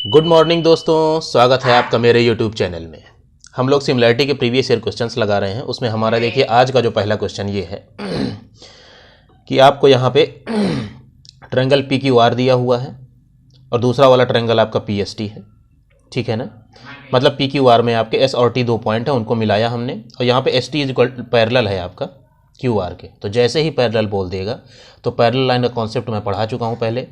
Good morning दोस्तों, स्वागत है आपका मेरे यूट्यूब चैनल में। हम लोग सिमिलैरिटी के प्रीवियस ईयर क्वेश्चंस लगा रहे हैं। उसमें हमारा देखिए आज का जो पहला क्वेश्चन ये है कि आपको यहाँ पे ट्रायंगल पी क्यू आर दिया हुआ है और दूसरा वाला ट्रायंगल आपका पी एस टी है, ठीक है ना। मतलब पी क्यू आर में आपके एस और टी दो पॉइंट है, उनको मिलाया हमने, और यहाँ पे S T is equal parallel है आपका क्यू आर के। तो जैसे ही पैरेलल बोल देगा तो पैरेलल लाइन का कॉन्सेप्ट मैं पढ़ा चुका हूँ पहले।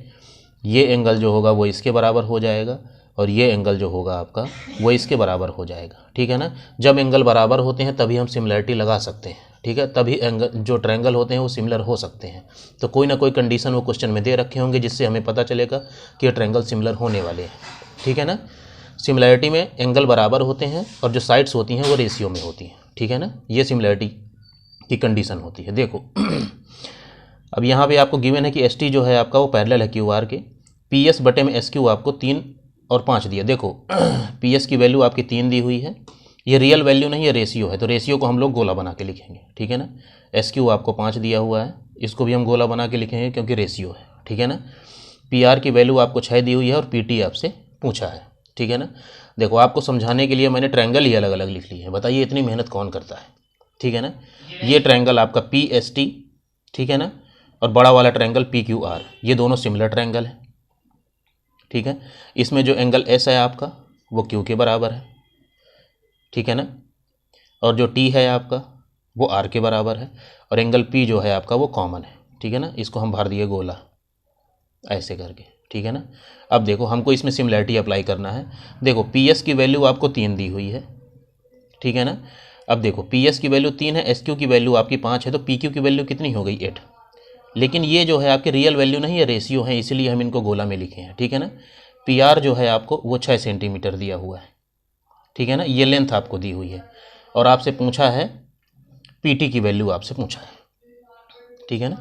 ये एंगल जो होगा वो इसके बराबर हो जाएगा और ये एंगल जो होगा आपका वो इसके बराबर हो जाएगा, ठीक है ना। जब एंगल बराबर होते हैं तभी हम सिमिलैरिटी लगा सकते हैं, ठीक है। तभी एंगल जो ट्रायंगल होते हैं वो सिमिलर हो सकते हैं। तो कोई ना कोई कंडीशन वो क्वेश्चन में दे रखे होंगे जिससे हमें पता चलेगा कि ये ट्रायंगल सिमिलर होने वाले हैं, ठीक है ना। सिमिलैरिटी में एंगल बराबर होते हैं और जो साइड्स होती हैं वो रेशियो में होती हैं, ठीक है ना। ये सिमिलैरिटी की कंडीशन होती है। देखो अब यहाँ पे आपको गिवन है कि एस टी जो है आपका वो पैरेलल है क्यू आर के। पी एस बटे में एस क्यू आपको 3 और 5 दिया। देखो पी एस की वैल्यू आपकी 3 दी हुई है, ये रियल वैल्यू नहीं है, रेशियो है। तो रेशियो को हम लोग गोला बना के लिखेंगे, ठीक है ना। एस क्यू आपको 5 दिया हुआ है, इसको भी हम गोला बना के लिखेंगे क्योंकि रेशियो है, ठीक है ना। पी आर की वैल्यू आपको 6 दी हुई है और पी टी आपसे पूछा है, ठीक है ना। देखो आपको समझाने के लिए मैंने ट्रायंगल ही अलग अलग लिख लिए हैं। बताइए इतनी मेहनत कौन करता है, ठीक है ना। ये ट्रायंगल आपका पी एस टी, ठीक है ना, और बड़ा वाला ट्रायंगल पी क्यू आर, ये दोनों सिमिलर ट्रायंगल है, ठीक है। इसमें जो एंगल एस है आपका वो क्यू के बराबर है, ठीक है ना। और जो टी है आपका वो आर के बराबर है और एंगल पी जो है आपका वो कॉमन है, ठीक है ना। इसको हम भर दिए गोला ऐसे करके, ठीक है ना। अब देखो हमको इसमें सिमिलैरिटी अप्लाई करना है। देखो पी एस की वैल्यू आपको 3 दी हुई है, ठीक है ना। अब देखो पी एस की वैल्यू 3 है, एस क्यू की वैल्यू आपकी 5 है, तो पी क्यू की वैल्यू कितनी हो गई 8। लेकिन ये जो है आपके रियल वैल्यू नहीं है, रेशियो है, इसीलिए हम इनको गोला में लिखे हैं, ठीक है ना। पी आर जो है आपको वो 6 सेंटीमीटर दिया हुआ है, ठीक है ना। ये लेंथ आपको दी हुई है और आपसे पूछा है पी टी की वैल्यू आपसे पूछा है, ठीक है ना।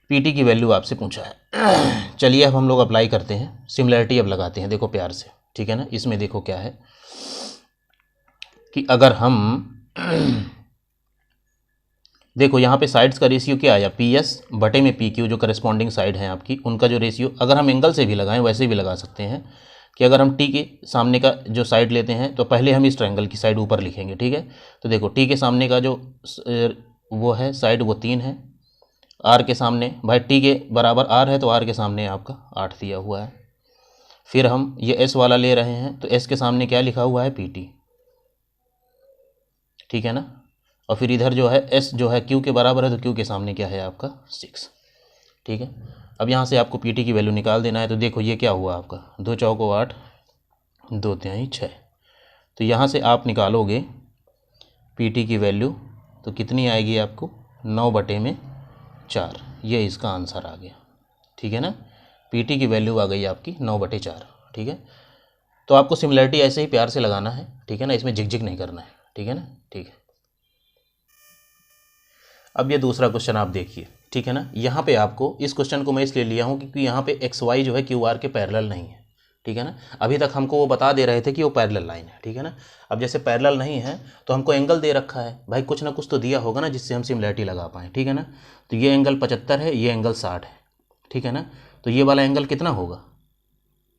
पी टी की वैल्यू आपसे पूछा है। चलिए अब हम लोग अप्लाई करते हैं, सिमिलैरिटी अब लगाते हैं। देखो प्यार से, ठीक है ना। इसमें देखो क्या है कि अगर हम देखो यहाँ पे साइड्स का रेशियो क्या आया, पी एस बटे में पी क्यू, जो करस्पॉन्डिंग साइड हैं आपकी उनका जो रेशियो, अगर हम एंगल से भी लगाएं वैसे भी लगा सकते हैं कि अगर हम टी के सामने का जो साइड लेते हैं तो पहले हम इस ट्रायंगल की साइड ऊपर लिखेंगे, ठीक है। तो देखो टी के सामने का जो वो है साइड वो 3 है, आर के सामने भाई टी के बराबर आर है तो आर के सामने आपका 8 दिया हुआ है। फिर हम ये एस वाला ले रहे हैं तो एस के सामने क्या लिखा हुआ है, पी टी, ठीक है ना। और फिर इधर जो है एस जो है क्यू के बराबर है तो क्यू के सामने क्या है आपका 6, ठीक है। अब यहाँ से आपको पी टी की वैल्यू निकाल देना है। तो देखो ये क्या हुआ आपका 2 चौको 8, 2 तिहाई 6। तो यहाँ से आप निकालोगे पी टी की वैल्यू तो कितनी आएगी आपको 9 बटे में 4। ये इसका आंसर आ गया, ठीक है ना। पी टी की वैल्यू आ गई आपकी 9 बटे 4, ठीक है। तो आपको सिमिलैरिटी ऐसे ही प्यार से लगाना है, ठीक है ना। इसमें झिकझिक नहीं करना है, ठीक है ना, ठीक है। अब ये दूसरा क्वेश्चन आप देखिए, ठीक है ना। यहाँ पे आपको इस क्वेश्चन को मैं इसलिए लिया हूँ क्योंकि यहाँ पे एक्स वाई जो है क्यू आर के पैरेलल नहीं है, ठीक है ना। अभी तक हमको वो बता दे रहे थे कि वो पैरेलल लाइन है, ठीक है ना। अब जैसे पैरेलल नहीं है तो हमको एंगल दे रखा है, भाई कुछ ना कुछ तो दिया होगा ना जिससे हम सिमिलैरिटी लगा पाएँ, ठीक है ना। तो ये एंगल 75 है, ये एंगल 60 है, ठीक है ना। तो ये वाला एंगल कितना होगा,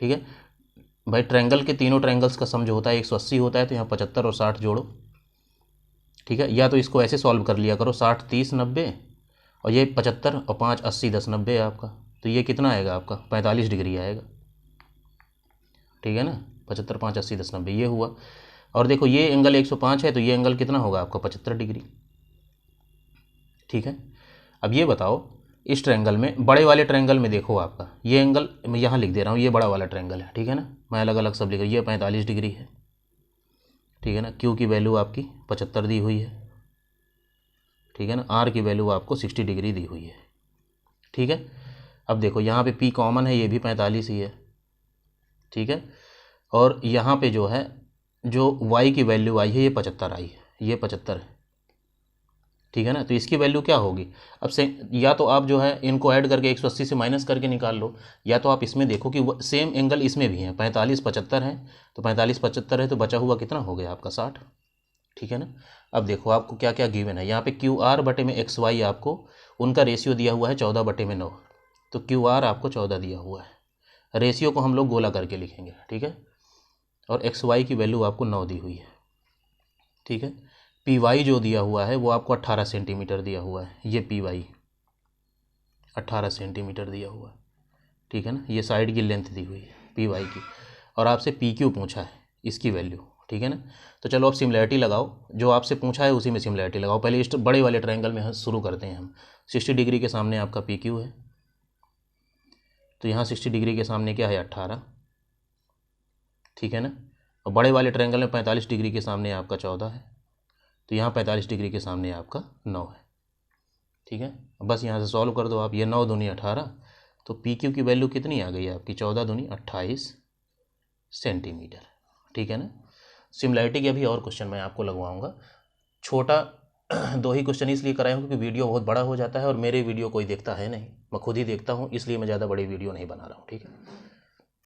ठीक है भाई। ट्रायंगल के तीनों ट्रायंगल्स का सम जो होता है 180 होता है, तो यहाँ 75 और 60 जोड़ो, ठीक है। या तो इसको ऐसे सॉल्व कर लिया करो 60 30 90 और ये 75 और 5 80 10 90 है आपका। तो ये कितना आएगा आपका 45 डिग्री आएगा, ठीक है ना। 75 5 80 10 90 ये हुआ। और देखो ये एंगल 105 है तो ये एंगल कितना होगा आपका 75 डिग्री, ठीक है। अब ये बताओ इस ट्रायंगल में, बड़े वाले ट्रायंगल में देखो आपका ये एंगल मैं यहाँ लिख दे रहा हूँ, ये बड़ा वाला ट्रायंगल है, ठीक है ना। मैं अलग अलग सब लिख रहा हूँ। ये 45 डिग्री है, ठीक है ना। क्यू की वैल्यू आपकी 75 दी हुई है, ठीक है ना। आर की वैल्यू आपको 60 डिग्री दी हुई है, ठीक है। अब देखो यहाँ पे पी कॉमन है, ये भी 45 ही है, ठीक है। और यहाँ पे जो है जो वाई की वैल्यू आई है ये 75 आई है, ये 75 है, ठीक है ना। तो इसकी वैल्यू क्या होगी अब से, या तो आप जो है इनको ऐड करके 180 से माइनस करके निकाल लो, या तो आप इसमें देखो कि सेम एंगल इसमें भी है, 45 75 है तो 45 75 है तो बचा हुआ कितना हो गया आपका 60, ठीक है ना। अब देखो आपको क्या क्या गिवन है यहाँ पे, क्यू आर बटे में एक्स वाई आपको उनका रेशियो दिया हुआ है 14 बटे में 9, तो क्यू आर आपको 14 दिया हुआ है रेशियो को हम लोग गोला करके लिखेंगे, ठीक है। और एक्स वाई की वैल्यू आपको 9 दी हुई है, ठीक है। पी वाई जो दिया हुआ है वो आपको 18 सेंटीमीटर दिया हुआ है, ये पी वाई 18 सेंटीमीटर दिया हुआ है, ठीक है ना। ये साइड की लेंथ दी हुई है पी वाई की, और आपसे पी क्यू पूछा है, इसकी वैल्यू, ठीक है ना। तो चलो अब सिमिलैरिटी लगाओ, जो आपसे पूछा है उसी में सिमिलैरिटी लगाओ। पहले इस बड़े वाले ट्रायंगल में शुरू करते हैं हम। 60 डिग्री के सामने आपका पी क्यू है, तो यहाँ 60 डिग्री के सामने क्या है 18, ठीक है ना। और बड़े वाले ट्रायंगल में 45 डिग्री के सामने आपका 14 है, तो यहाँ 45 डिग्री के सामने आपका 9 है, ठीक है। बस यहाँ से सॉल्व कर दो आप, ये 9 दूनी 18, तो पी क्यू की वैल्यू कितनी आ गई आपकी 14 दूनी 28 सेंटीमीटर, ठीक है ना। सिमिलैरिटी के अभी और क्वेश्चन मैं आपको लगवाऊंगा। छोटा 2 ही क्वेश्चन इसलिए कराए हूँ क्योंकि वीडियो बहुत बड़ा हो जाता है और मेरे वीडियो कोई देखता है नहीं, मैं खुद ही देखता हूँ, इसलिए मैं ज़्यादा बड़ी वीडियो नहीं बना रहा हूँ, ठीक है।